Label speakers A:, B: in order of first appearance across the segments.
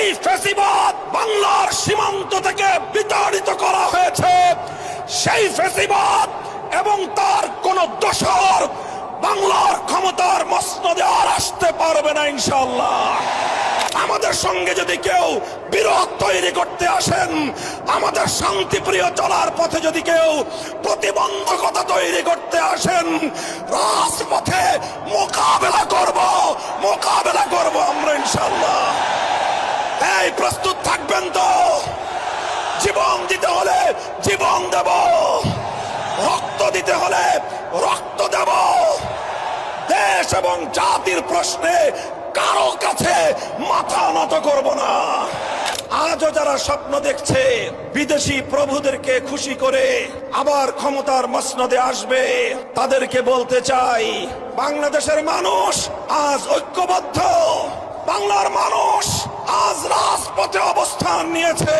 A: যেই ফ্যাসিবাদ বাংলার সীমান্ত থেকে বিতাড়িত করা হয়েছে, সেই ফ্যাসিবাদ এবং তার কোন দোসর বাংলার ক্ষমতার মসনদে আর আসতে পারবে না ইনশাআল্লাহ। আমাদের সঙ্গে যদি কেউ বিরোধ তৈরি করতে আসেন, আমাদের শান্তিপ্রিয় চলার পথে যদি কেউ প্রতিবন্ধকতা তৈরি করতে আসেন, রাজপথে মোকাবেলা করব আমরা ইনশাআল্লাহ। এই প্রস্তুত থাকবেন তো? জীবন দিতে হলে জীবন দেব, রক্ত দিতে হলে রক্ত দেব। দেশ এবং জাতির প্রশ্নে কারো কাছে মাথা নত করব না। আজও যারা স্বপ্ন দেখছে বিদেশি প্রভুদেরকে খুশি করে আবার ক্ষমতার মসনদে আসবে, তাদেরকে বলতে চাই, বাংলাদেশের মানুষ আজ ঐক্যবদ্ধ। বাংলার মানুষ আজ রাজপথে অবস্থান নিয়েছে।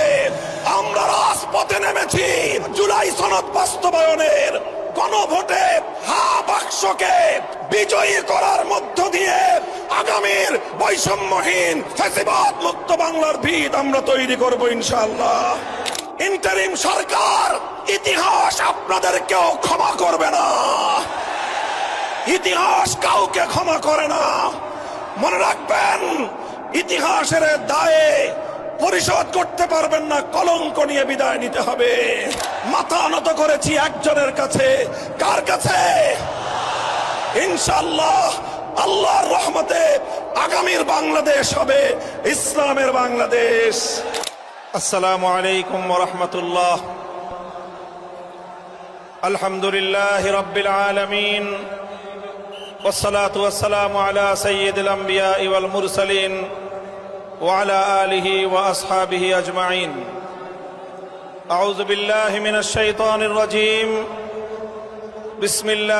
A: আমরা রাজপথে নেমেছি জুলাই সনদ বাস্তবায়নের গণভোটে বাক্সকে বিজয়ী করার মধ্য দিয়ে আগামীর বৈষম্যহীন ফ্যাসিবাদ মুক্ত বাংলার ভিত আমরা তৈরি করব ইনশাআল্লাহ। ইন্টারিম সরকার, ইতিহাস আপনাদেরকেও ক্ষমা করবে না। ইতিহাস কাউকে ক্ষমা করে না। মনে রাখবেন, ইতিহাসের দায়ে পরিশোধ করতে পারবেন না, কলঙ্ক নিয়ে বিদায় নিতে হবে। মাথা নত করেছি একজনের কাছে। কার কাছে? ইনশাআল্লাহ আল্লাহর রহমতে আগামীর বাংলাদেশ হবে ইসলামের বাংলাদেশ। আসসালামু আলাইকুম ওয়া রাহমাতুল্লাহ। আলহামদুলিল্লাহি রাব্বিল আলামিন, والصلاة والسلام على سيد الأنبياء والمرسلين وعلى آله وأصحابه أجمعين. أعوذ بالله من الشيطان الرجيم. بسم الله